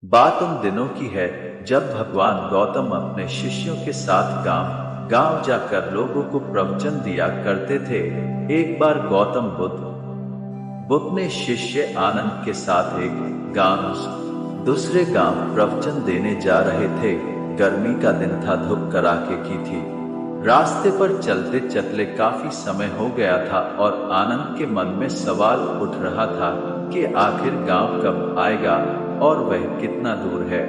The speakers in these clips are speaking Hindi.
बात उन दिनों की है जब भगवान गौतम अपने शिष्यों के साथ गांव गांव जाकर लोगों को प्रवचन दिया करते थे। एक बार गौतम बुद्ध ने शिष्य आनंद के साथ एक गांव से दूसरे गांव प्रवचन देने जा रहे थे। गर्मी का दिन था, धूप कड़ाके की थी। रास्ते पर चलते चलते काफी समय हो गया था और आनंद के मन में सवाल उठ रहा था कि आखिर गांव कब आएगा और वह कितना दूर है।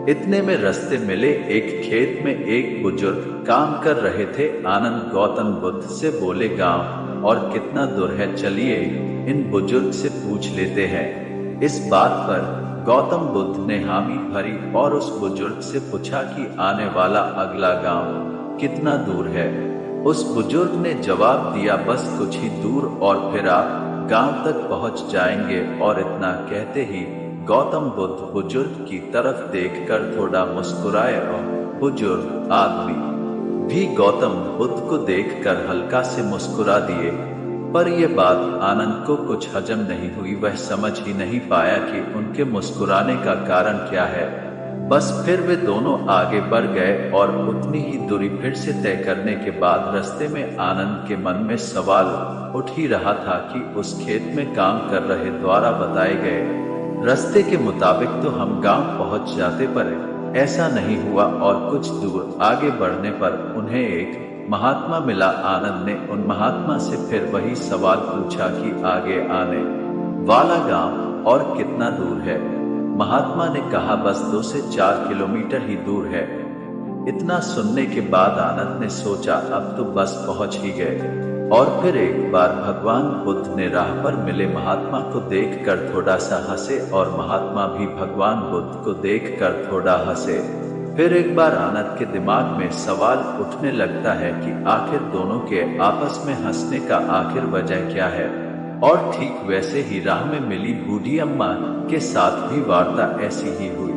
इतने में रास्ते मिले, एक खेत में एक बुजुर्ग काम कर रहे थे। आनंद गौतम बुद्ध से बोले, गांव और कितना दूर है, चलिए इन बुजुर्ग से पूछ लेते हैं। इस बात पर गौतम बुद्ध ने हामी भरी और उस बुजुर्ग से पूछा कि आने वाला अगला गांव कितना दूर है। उस बुजुर्ग ने जवाब दिया, बस कुछ ही दूर और फिर आप गांव तक पहुंच जाएंगे। और इतना कहते ही गौतम बुद्ध बुजुर्ग की तरफ देखकर थोड़ा मुस्कुराए और बुजुर्ग आदमी भी गौतम बुद्ध को देखकर हल्का से मुस्कुरा दिए। पर यह बात आनंद को कुछ हजम नहीं हुई। वह समझ ही नहीं पाया कि उनके मुस्कुराने का कारण क्या है। बस फिर वे दोनों आगे बढ़ गए और उतनी ही दूरी फिर से तय करने के बाद रास्ते में आनंद के मन में सवाल उठ ही रहा था कि उस खेत में काम कर रहे द्वारा बताए गए रास्ते के मुताबिक तो हम गांव पहुंच जाते, पर ऐसा नहीं हुआ और कुछ दूर आगे बढ़ने पर उन्हें एक महात्मा मिला। आनंद ने उन महात्मा से फिर वही सवाल पूछा कि आगे आने वाला गांव और कितना दूर है। महात्मा ने कहा, बस 2 से 4 किलोमीटर ही दूर है। इतना सुनने के बाद आनंद ने सोचा, अब तो बस पहुंच ही गए। और फिर एक बार भगवान बुद्ध ने राह पर मिले महात्मा को देखकर थोड़ा सा हंसे और महात्मा भी भगवान बुद्ध को देखकर थोड़ा हंसे। फिर एक बार आनंद के दिमाग में सवाल उठने लगता है कि आखिर दोनों के आपस में हंसने का आखिर वजह क्या है। और ठीक वैसे ही राह में मिली बूढ़ी अम्मा के साथ भी वार्ता ऐसी ही हुई।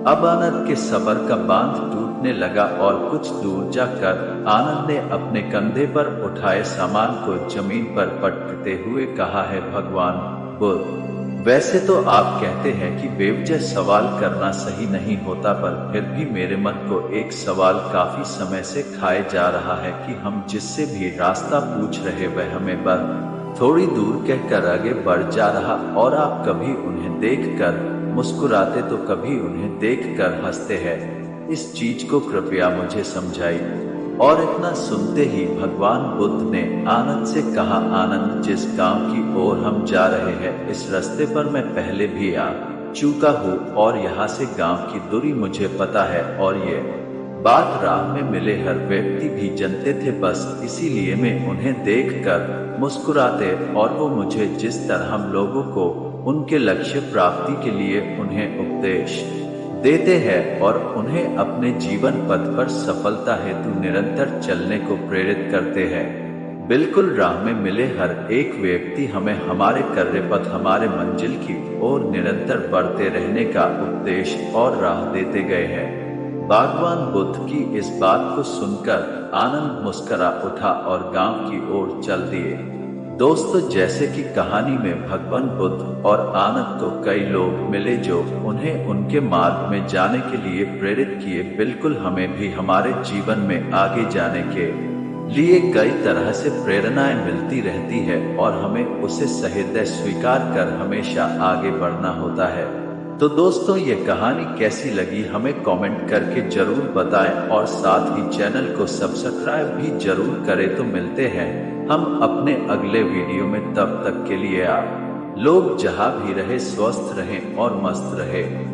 अब आनंद के सब्र का बांध टूटने लगा और कुछ दूर जाकर आनंद ने अपने कंधे पर उठाए सामान को जमीन पर पटकते हुए कहा है, भगवान बुद्ध, वैसे तो आप कहते हैं कि बेवजह सवाल करना सही नहीं होता, पर फिर भी मेरे मन को एक सवाल काफी समय से खाए जा रहा है कि हम जिससे भी रास्ता पूछ रहे वह हमें बस थोड़ी दूर कहकर आगे बढ़ जा रहा और आप कभी उन्हें देखकर मुस्कुराते तो कभी उन्हें देखकर हंसते हैं। इस चीज को कृपया मुझे समझाइए। और इतना सुनते ही भगवान बुद्ध ने आनंद से कहा, आनंद, जिस गांव की ओर हम जा रहे हैं इस रास्ते पर मैं पहले भी आ चुका हूँ और यहाँ से गांव की दूरी मुझे पता है और ये बात राह में मिले हर व्यक्ति भी जानते थे। बस इसीलिए मैं उन्हें देखकर मुस्कुराते और वो मुझे जिस तरह हम लोगों को उनके लक्ष्य प्राप्ति के लिए उन्हें उपदेश देते हैं और उन्हें अपने जीवन पथ पर सफलता हेतु निरंतर चलने को प्रेरित करते हैं। बिल्कुल राह में मिले हर एक व्यक्ति हमें हमारे कार्य पथ, हमारे मंजिल की ओर निरंतर बढ़ते रहने का उपदेश और राह देते गए हैं। भगवान बुद्ध की इस बात को सुनकर आनंद मुस्कुरा उठा और गांव की ओर चल दिए। दोस्तों, जैसे कि कहानी में भगवान बुद्ध और आनंद को कई लोग मिले जो उन्हें उनके मार्ग में जाने के लिए प्रेरित किए, बिल्कुल हमें भी हमारे जीवन में आगे जाने के लिए कई तरह से प्रेरणाएं मिलती रहती है और हमें उसे सहृदय स्वीकार कर हमेशा आगे बढ़ना होता है। तो दोस्तों, ये कहानी कैसी लगी हमें कमेंट करके जरूर बताएं और साथ ही चैनल को सब्सक्राइब भी जरूर करें। तो मिलते हैं हम अपने अगले वीडियो में, तब तक के लिए आप लोग जहां भी रहे स्वस्थ रहें और मस्त रहें।